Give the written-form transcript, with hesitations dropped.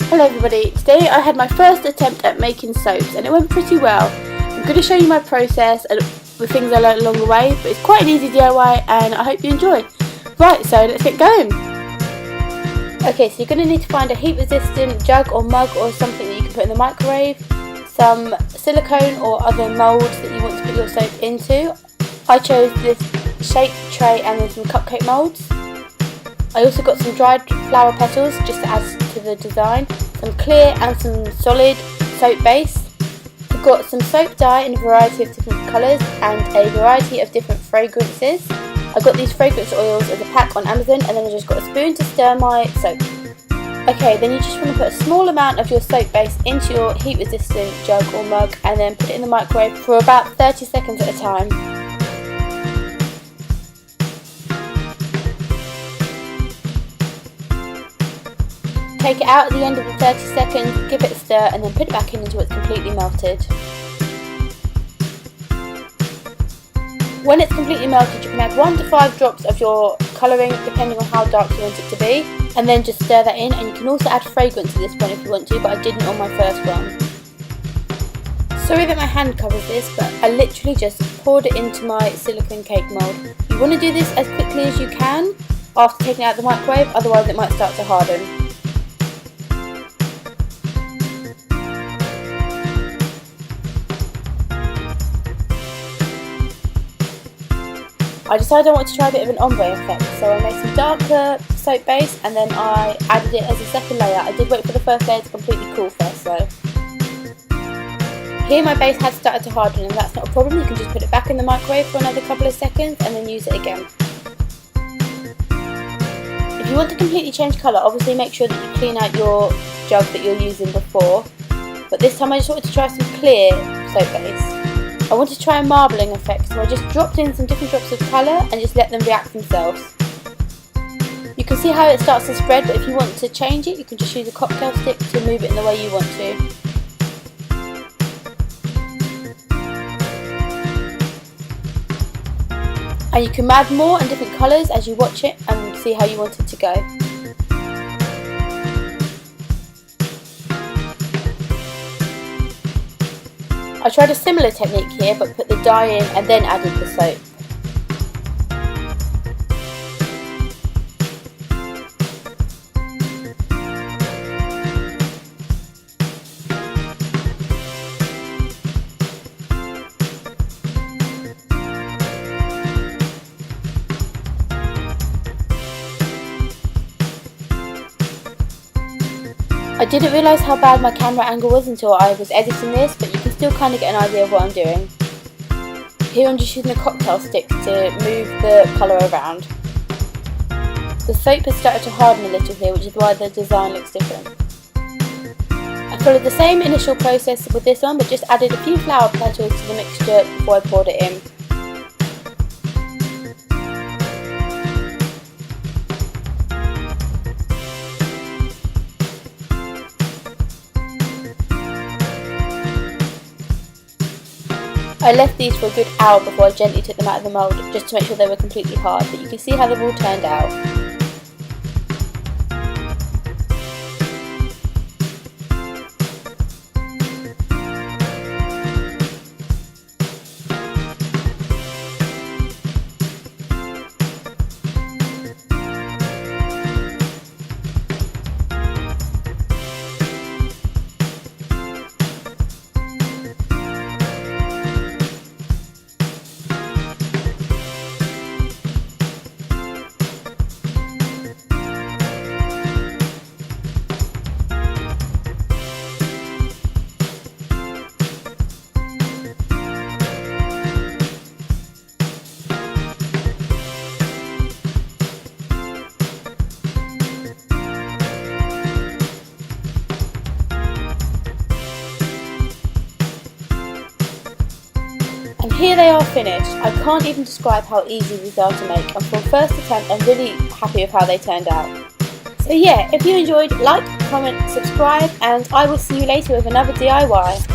Hello everybody, today I had my first attempt at making soaps and it went pretty well. I'm going to show you my process and the things I learned along the way, but it's quite an easy DIY and I hope you enjoy. Right, so let's get going. Okay, so you're going to need to find a heat resistant jug or mug or something that you can put in the microwave, some silicone or other moulds that you want to put your soap into. I chose this shaped tray and then some cupcake moulds. I also got some dried flower petals just to add to the design, some clear and some solid soap base. I've got some soap dye in a variety of different colours and a variety of different fragrances. I got these fragrance oils as a pack on Amazon and then I just got a spoon to stir my soap. Okay, then you just want to put a small amount of your soap base into your heat resistant jug or mug and then put it in the microwave for about 30 seconds at a time. Take it out at the end of the 30 seconds, give it a stir and then put it back in until it's completely melted. When it's completely melted you can add 1 to 5 drops of your colouring depending on how dark you want it to be and then just stir that in, and you can also add fragrance at this point if you want to, but I didn't on my first one. Sorry that my hand covers this, but I literally just poured it into my silicone cake mould. You want to do this as quickly as you can after taking it out of the microwave, otherwise it might start to harden. I decided I wanted to try a bit of an ombre effect, so I made some darker soap base and then I added it as a second layer. I did wait for the first layer to completely cool first though. Here my base had started to harden and that's not a problem, you can just put it back in the microwave for another couple of seconds and then use it again. If you want to completely change colour, obviously make sure that you clean out your jug that you're using before, but this time I just wanted to try some clear soap base. I wanted to try a marbling effect, so I just dropped in some different drops of colour and just let them react themselves. You can see how it starts to spread, but if you want to change it, you can just use a cocktail stick to move it in the way you want to. And you can add more and different colours as you watch it and see how you want it to go. I tried a similar technique here but put the dye in and then added the soap. I didn't realise how bad my camera angle was until I was editing this, but you can still kind of get an idea of what I'm doing. Here I'm just using a cocktail stick to move the colour around. The soap has started to harden a little here, which is why the design looks different. I followed the same initial process with this one, but just added a few flower petals to the mixture before I poured it in. I left these for a good hour before I gently took them out of the mould, just to make sure they were completely hard, but you can see how they've all turned out. Here they are finished. I can't even describe how easy these are to make, and for a first attempt I'm really happy with how they turned out. So yeah, if you enjoyed, like, comment, subscribe, and I will see you later with another DIY.